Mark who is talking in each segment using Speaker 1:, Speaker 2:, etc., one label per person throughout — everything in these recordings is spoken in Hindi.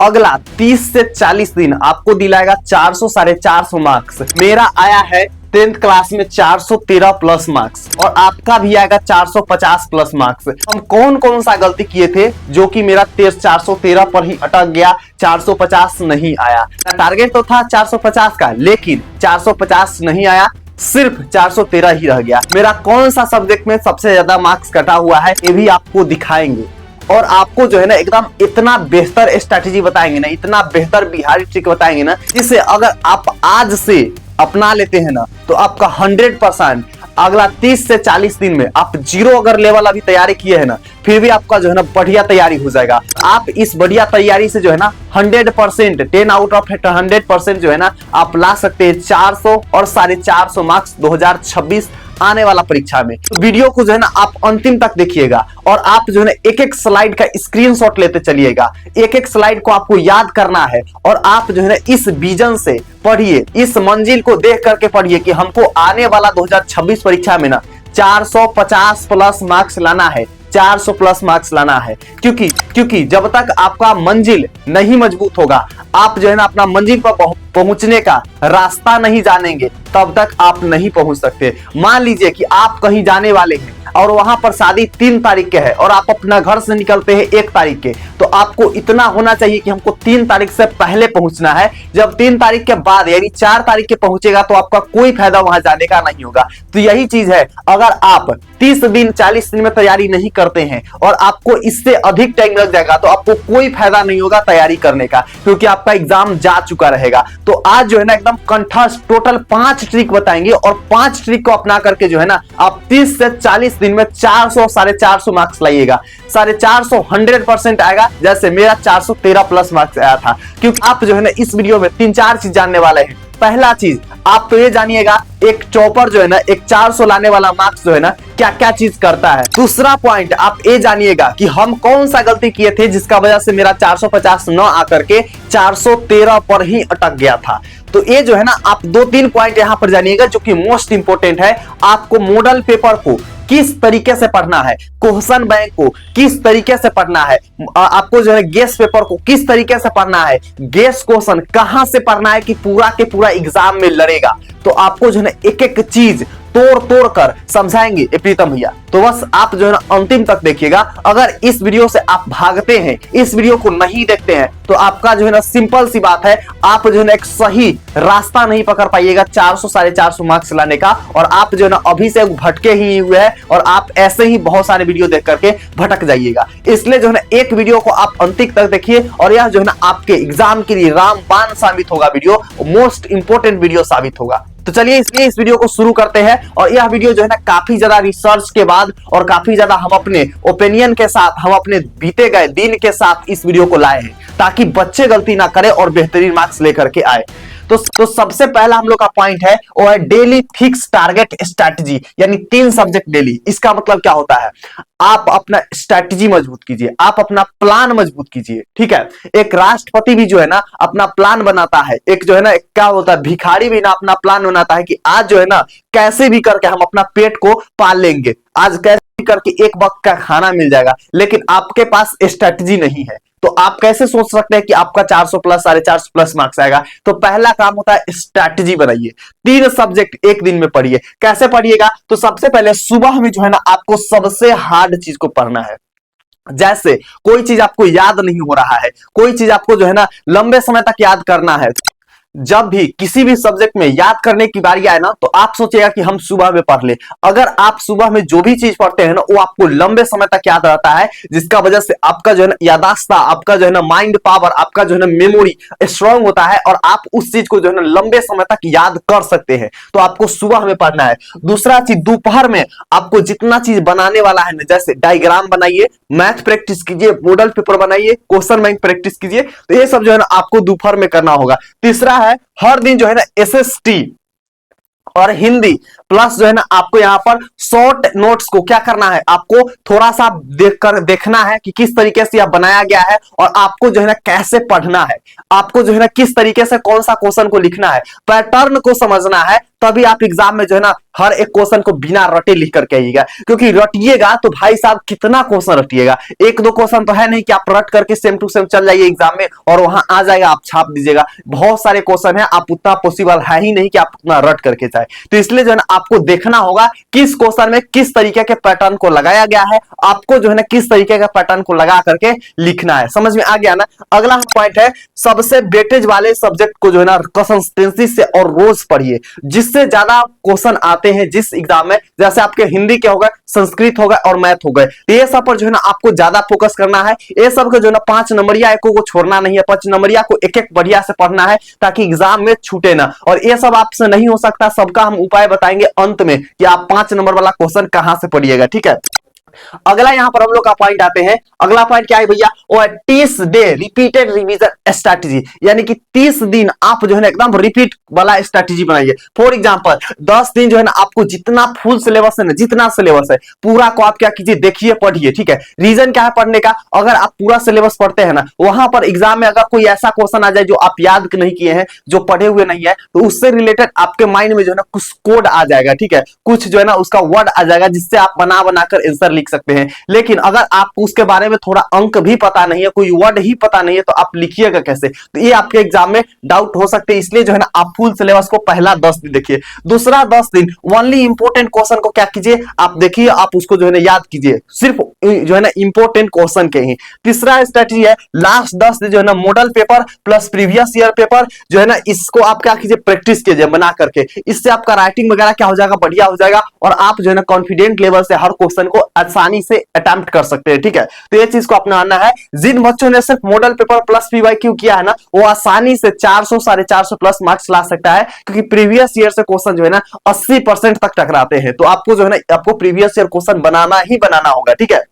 Speaker 1: अगला 30 से 40 दिन आपको दिलाएगा 400 450 मार्क्स। मेरा आया है 10th क्लास में 413 प्लस मार्क्स और आपका भी आएगा 450 प्लस मार्क्स। हम कौन कौन सा गलती किए थे जो कि मेरा टेस्ट 413 पर ही अटक गया, 450 नहीं आया। टारगेट तो था 450 का, लेकिन 450 नहीं आया, सिर्फ 413 ही रह गया। मेरा कौन सा सब्जेक्ट में सबसे ज्यादा मार्क्स कटा हुआ है ये भी आपको दिखाएंगे और आपको जो है ना एकदम इतना बेहतर स्ट्रैटेजी बताएंगे ना, इतना बेहतर बिहारी ट्रिक बताएंगे ना, जिसे अगर आप आज से अपना लेते हैं ना तो आपका 100% अगला 30 से 40 दिन में आप जीरो अगर लेवल अभी तैयारी किए हैं ना, फिर भी आपका जो है ना बढ़िया तैयारी हो जाएगा। आप इस बढ़िया तैयारी से जो है ना 100% 10 आउट ऑफ 100% जो है ना आप ला सकते हैं 400 और 450 मार्क्स 2026 आने वाला परीक्षा में। तो वीडियो को जो है ना आप अंतिम तक देखिएगा और आप जो है ना एक एक स्लाइड का स्क्रीनशॉट लेते चलिएगा। एक एक स्लाइड को आपको याद करना है और आप जो है ना इस विजन से पढ़िए, इस मंजिल को देख करके पढ़िए कि हमको आने वाला 2026 परीक्षा में ना 450 प्लस मार्क्स लाना है, 400 प्लस मार्क्स लाना है। क्योंकि जब तक आपका मंजिल नहीं मजबूत होगा, आप जो है ना अपना मंजिल पर पहुंचने का रास्ता नहीं जानेंगे, तब तक आप नहीं पहुंच सकते। मान लीजिए कि आप कहीं जाने वाले हैं और वहां पर शादी 3 तारीख के है और आप अपना घर से निकलते हैं 1 तारीख के, तो आपको इतना होना चाहिए कि हमको 3 तारीख से पहले पहुंचना है। जब 3 तारीख के बाद यानी 4 तारीख के पहुंचेगा तो आपका कोई फायदा वहां जाने का नहीं होगा। तो यही चीज है, अगर आप 30 दिन 40 दिन में तैयारी नहीं करते हैं और आपको इससे अधिक टाइम लग जाएगा तो आपको कोई फायदा नहीं होगा तैयारी करने का, क्योंकि आपका एग्जाम जा चुका रहेगा। तो आज जो है ना एकदम कंठस्थ टोटल 5 ट्रिक बताएंगे और 5 ट्रिक को अपना करके जो है ना आप 30 से 40 दिन में 400 450 मार्क्स लाइएगा। 450 100% आएगा, जैसे मेरा 413 प्लस मार्क्स आया था। क्योंकि आप जो है ना इस वीडियो में 3-4 चीज जानने वाले हैं। पहला चीज आप तो ये जानिएगा, एक चॉपर जो है ना एक 400 लाने वाला मार्क्स जो है ना क्या क्या चीज करता है। दूसरा पॉइंट आप ये जानिएगा कि हम कौन सा गलती किए थे जिसका वजह से मेरा 450 न आकर के 413 पर ही अटक गया था। तो ये जो है ना आप 2-3 पॉइंट यहाँ पर जानिएगा जो कि मोस्ट इंपोर्टेंट है। आपको मॉडल पेपर को किस तरीके से पढ़ना है, क्वेश्चन बैंक को किस तरीके से पढ़ना है, आपको जो है गेस पेपर को किस तरीके से पढ़ना है, गेस क्वेश्चन कहां से पढ़ना है कि पूरा के पूरा एग्जाम में लड़ेगा। तो आपको जो है ना एक एक चीज तोड़ कर समझाएंगे प्रीतम भैया। तो बस आप जो है ना अंतिम तक देखिएगा। अगर इस वीडियो से आप भागते हैं, इस वीडियो को नहीं देखते हैं, तो आपका जो है ना सिंपल सी बात है, आप जो है ना एक सही रास्ता नहीं पकड़ पाइएगा 400 450 मार्क्स लाने का। और आप जो है ना अभी से भटके ही हुए हैं और आप ऐसे ही बहुत सारे वीडियो देख करके भटक जाइएगा। इसलिए जो है ना एक वीडियो को आप अंतिम तक देखिए और यह जो है ना आपके एग्जाम के लिए रामबाण साबित होगा, वीडियो मोस्ट इंपोर्टेंट वीडियो साबित होगा। तो चलिए इसलिए इस वीडियो को शुरू करते हैं। और यह वीडियो जो है ना काफी ज्यादा रिसर्च के बाद और काफी ज्यादा हम अपने ओपिनियन के साथ, हम अपने बीते गए दिन के साथ इस वीडियो को लाए हैं ताकि बच्चे गलती ना करें और बेहतरीन मार्क्स लेकर के आए। तो सबसे पहला हम लोग का पॉइंट है वो है डेली फिक्स टारगेट स्ट्रैटेजी, यानी 3 सब्जेक्ट डेली। इसका मतलब क्या होता है, आप अपना स्ट्रैटेजी मजबूत कीजिए, आप अपना प्लान मजबूत कीजिए। ठीक है, एक राष्ट्रपति भी जो है ना अपना प्लान बनाता है, एक जो है ना क्या होता है भिखारी भी ना अपना प्लान बनाता है कि आज जो है ना कैसे भी करके हम अपना पेट को पाल लेंगे, आज कैसे भी करके एक वक्त का खाना मिल जाएगा। लेकिन आपके पास स्ट्रैटेजी नहीं है तो आप कैसे सोच सकते हैं कि आपका 400 प्लस 450 प्लस मार्क्स आएगा। तो पहला काम होता है स्ट्रैटेजी बनाइए। 3 सब्जेक्ट एक दिन में पढ़िए। कैसे पढ़िएगा, तो सबसे पहले सुबह में जो है ना आपको सबसे हार्ड चीज को पढ़ना है। जैसे कोई चीज आपको याद नहीं हो रहा है, कोई चीज आपको जो है ना लंबे समय तक याद करना है, जब भी किसी भी सब्जेक्ट में याद करने की बारी आए ना तो आप सोचिएगा कि हम सुबह में पढ़ ले। अगर आप सुबह में जो भी चीज पढ़ते हैं ना वो आपको लंबे समय तक याद रहता है, जिसका वजह से आपका जो है ना याददाश्त, आपका जो है ना माइंड पावर, आपका जो है ना मेमोरी स्ट्रांग होता है और आप उस चीज को जो है ना लंबे समय तक याद कर सकते हैं। तो आपको सुबह में पढ़ना है। दूसरा चीज, दोपहर में आपको जितना चीज बनाने वाला है ना, जैसे डायग्राम बनाइए, मैथ प्रैक्टिस कीजिए, मॉडल पेपर बनाइए, क्वेश्चन बैंक प्रैक्टिस कीजिए। तो ये सब जो है ना आपको दोपहर में करना होगा। तीसरा है हर दिन जो है ना एसएसटी और हिंदी प्लस जो है ना आपको यहाँ पर शॉर्ट नोट्स को क्या करना है, आपको थोड़ा सा देखना है कि किस तरीके से यह बनाया गया है और आपको जो है ना कैसे पढ़ना है, आपको जो है ना किस तरीके से कौन सा क्वेश्चन को लिखना है, पैटर्न को समझना है, तभी आप एग्जाम में जो है ना हर एक क्वेश्चन को बिना रटे लिख करके आइएगा। क्योंकि रटिएगा तो भाई साहब कितना क्वेश्चन रटिएगा, एक दो क्वेश्चन तो है नहीं कि आप रट करके सेम टू सेम चल जाइए एग्जाम में और वहां आ जाएगा आप छाप दीजिएगा। बहुत सारे क्वेश्चन है, आप उतना पॉसिबल है ही नहीं कि आप उतना रट करके जाए। तो इसलिए जो है ना आपको देखना होगा किस क्वेश्चन में किस तरीके के पैटर्न को लगाया गया है, आपको जो है ना किस तरीके का पैटर्न को लगा करके लिखना है। समझ में आ गया ना। अगला पॉइंट है, सबसे वेटेज वाले सब्जेक्ट को जो है ना कंसिस्टेंसी से और रोज पढ़िए। जिससे ज्यादा क्वेश्चन आते हैं जिस एग्जाम में, जैसे आपके हिंदी के हो गए, संस्कृत हो गए और मैथ हो गए, ये सब पर जो है ना आपको ज्यादा फोकस करना है। ये सब को जो है ना 5 नंबरिया एको को छोड़ना नहीं है, 5 नंबरिया को एक एक बढ़िया से पढ़ना है ताकि एग्जाम में छूटे ना। और ये सब आपसे नहीं हो सकता, सबका हम उपाय बताएंगे अंत में कि आप 5 नंबर वाला क्वेश्चन कहां से पढ़िएगा। ठीक है। अगला यहां पर हम लोग का पॉइंट आते हैं। अगला पॉइंट क्या है भैया, वो है 30 डे रिपीटेड रिवीजन स्ट्रैटेजी, यानी कि 30 दिन आप जो है ना एकदम रिपीट वाला स्ट्रैटेजी बनाइए। फॉर एग्जांपल 10 दिन जो है ना आपको जितना फुल सिलेबस है ना, जितना सिलेबस है पूरा को आप क्या कीजिए, देखिए, पढ़िए। ठीक है। रीजन क्या है पढ़ने का, अगर आप पूरा सिलेबस पढ़ते हैं ना, वहां पर एग्जाम में अगर कोई ऐसा क्वेश्चन आ जाए जो आप याद नहीं किए हैं, जो पढ़े हुए नहीं है, तो उससे रिलेटेड आपके माइंड में जो है ना कुछ कोड आ जाएगा। ठीक है। कुछ जो है ना उसका वर्ड आ जाएगा जिससे आप बना बनाकर आंसर लिख सकते हैं। लेकिन अगर आपको उसके बारे में थोड़ा अंक भी पता नहीं है, कोई वर्ड ही पता नहीं है, तो आप लिखिएगा कैसे, तो ये आपके एग्जाम में डाउट हो सकते हैं। इसलिए जो है ना आप फुल सिलेबस को पहला 10 दिन देखिए, दूसरा 10 दिन ओनली इंपोर्टेंट क्वेश्चन को क्या कीजिए, आप देखिए, आप उसको जो है ना याद कीजिए, सिर्फ जो है ना इंपोर्टेंट क्वेश्चन के ही। तीसरा स्ट्रेटजी है, लास्ट 10 दिन जो है ना model paper plus previous year paper जो है ना, इसको आप क्या कीजिए, प्रैक्टिस कीजिए बना करके। इससे आपका राइटिंग वगैरह क्या हो जाएगा, बढ़िया हो जाएगा और आप जो है ना कॉन्फिडेंट लेवल से हर क्वेश्चन को आसानी से अटेम्प्ट कर सकते हैं। ठीक है। तो ये चीज को अपनाना है। जिन बच्चों ने सिर्फ मॉडल पेपर प्लस पीवाईक्यू किया है ना, वो आसानी से 400 450 प्लस मार्क्स ला सकता है, क्योंकि प्रीवियस ईयर से क्वेश्चन जो है ना 80% तक टकराते हैं। तो आपको जो है ना आपको प्रीवियस ईयर क्वेश्चन बनाना ही बनाना होगा। ठीक है।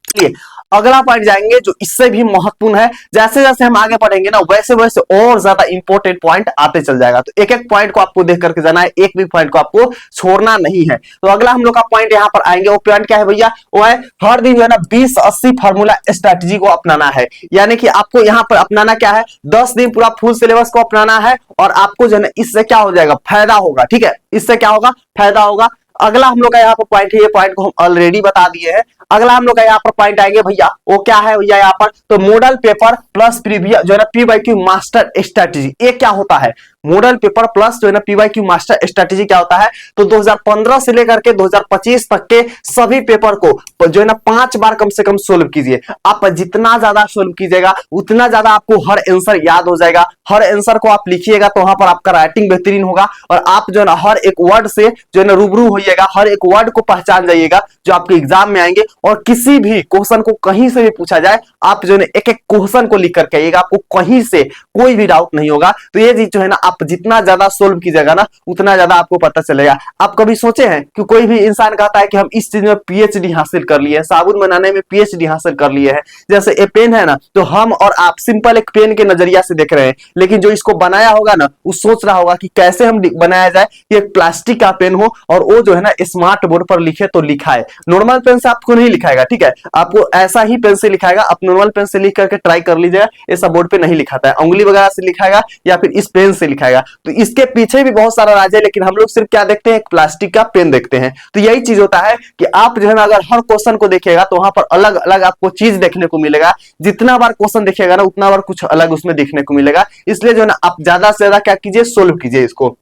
Speaker 1: चलिए अगला पॉइंट जाएंगे जो इससे भी महत्वपूर्ण है। जैसे जैसे हम आगे पढ़ेंगे ना, वैसे वैसे और ज्यादा इंपॉर्टेंट पॉइंट आते चल जाएगा। तो एक एक पॉइंट को आपको देख करके जाना है, एक भी पॉइंट को आपको छोड़ना नहीं है। तो अगला हम लोग का पॉइंट यहां पर आएंगे, वो पॉइंट क्या है भैया, वो है हर दिन जो है ना 20-80 फार्मूला स्ट्रेटजी को अपनाना है। यानी कि आपको यहां पर अपनाना क्या है, 10 दिन पूरा फुल सिलेबस को अपनाना है और आपको जो है ना इससे क्या हो जाएगा, फायदा होगा। ठीक है। इससे क्या होगा, फायदा होगा। अगला हम लोग का यहाँ पर पॉइंट है, ये पॉइंट को हम ऑलरेडी बता दिए हैं। अगला हम लोग का यहाँ पर पॉइंट आएंगे भैया, वो क्या है भैया यहाँ पर, तो मॉडल पेपर प्लस प्रीवियस जो है ना पीवाईक्यू मास्टर स्ट्रेटजी। ये क्या होता है, मॉडल पेपर प्लस जो है ना पीवाईक्यू मास्टर स्ट्रेटजी क्या होता है, तो 2015 से लेकर के 2025 तक के सभी पेपर को जो है ना 5 बार कम से कम सोल्व कीजिए। आप जितना ज्यादा सोल्व कीजिएगा उतना ज्यादा आपको हर आंसर याद हो जाएगा। हर आंसर को आप लिखिएगा तो वहां पर आपका राइटिंग बेहतरीन होगा और आप जो है ना हर एक वर्ड से जो है ना रूबरू होइएगा, हर एक वर्ड को पहचान जाइएगा जो आपके एग्जाम में आएंगे। और किसी भी क्वेश्चन को कहीं से भी पूछा जाए, आप जो है ना एक एक क्वेश्चन को लिख करके आइएगा, आपको कहीं से कोई भी डाउट नहीं होगा। तो ये चीज जो है ना आप जितना ज्यादा सोल्व कीजिएगा ना, उतना ज्यादा आपको पता चलेगा। आप कभी सोचे हैं कि कोई भी इंसान कहता है कि हम इस चीज में पीएचडी हासिल कर लिए हैं, साबुन बनाने में पीएचडी हासिल कर लिए हैं। जैसे ये पेन है ना, तो हम और आप सिंपल एक पेन के नजरिया से देख रहे हैं, लेकिन जो इसको बनाया होगा ना, वो सोच रहा होगा कि कैसे हम बनाया जाए कि एक प्लास्टिक का पेन हो और वो जो है ना स्मार्ट बोर्ड पर लिखे तो लिखाए। नॉर्मल पेन से आपको नहीं लिखाएगा। ठीक है। आपको ऐसा ही पेन से लिखाएगा, आप नॉर्मल पेन से लिख करके ट्राई कर लीजिएगा, ऐसा बोर्ड पे नहीं लिखाता है, उंगली वगैरह से लिखाएगा या फिर इस पेन से लिखाएगा। तो इसके पीछे भी बहुत सारा राज है, लेकिन हम लोग सिर्फ क्या देखते हैं, एक प्लास्टिक का पेन देखते हैं। तो यही चीज होता है कि आप जो है ना अगर हर क्वेश्चन को देखिएगा तो वहां पर अलग अलग आपको चीज देखने को मिलेगा। जितना बार क्वेश्चन देखिएगा ना, उतना बार कुछ अलग उसमें देखने को मिलेगा। इसलिए जो है ना आप ज्यादा से ज्यादा क्या कीजिए, सोल्व कीजिए इसको।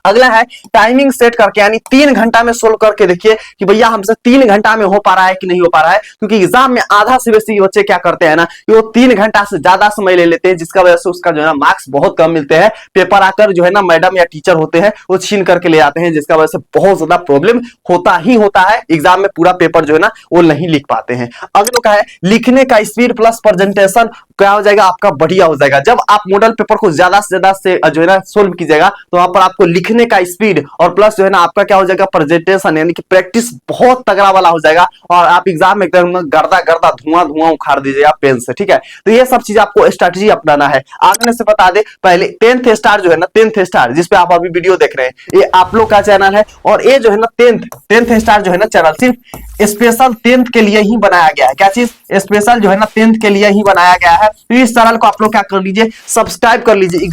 Speaker 1: अगला है टाइमिंग सेट करके, यानी 3 घंटा में सोल्व करके देखिए कि भैया हमसे 3 घंटा में हो पा रहा है कि नहीं हो पा रहा है। क्योंकि एग्जाम में आधा से बेसी बच्चे क्या करते हैं ना, कि वो 3 घंटा से ज्यादा समय ले लेते हैं, जिसका वजह से उसका जो है ना मार्क्स बहुत कम मिलते हैं। पेपर आकर जो है ना मैडम या टीचर होते हैं वो छीन करके ले जाते हैं, जिसका वजह से बहुत ज्यादा प्रॉब्लम होता ही होता है। एग्जाम में पूरा पेपर जो है ना वो नहीं लिख पाते हैं। अगला क्या है, लिखने का स्पीड प्लस प्रेजेंटेशन क्या हो जाएगा, आपका बढ़िया हो जाएगा। जब आप मॉडल पेपर को ज्यादा से जो है ना सोल्व कीजिएगा, तो वहां पर आपको लिखने लिखने का स्पीड और प्लस जो है ना आपका क्या हो जाएगा प्रेजेंटेशन यानी कि प्रैक्टिस बहुत तगड़ा वाला हो जाएगा और आप एग्जाम में एकदम गर्दा गर्दा धुआं धुआं उखाड़ दीजिएगा पेन से, ठीक है। तो ये सब चीज आपको स्ट्रेटजी अपनाना है। आगे से बता दे पहले 10th स्टार जो है ना 10th स्टार जिसपे आप अभी वीडियो देख रहे हैं ये आप लोग का चैनल है और ये जो है ना 10th स्टार जो है ना चैनल सिर्फ स्पेशल 10th के लिए ही बनाया गया है। क्या चीज स्पेशल जो है ना 10th के लिए ही बनाया गया है। तो इस चैनल को आप लोग क्या कर लीजिए सब्सक्राइब कर लीजिए।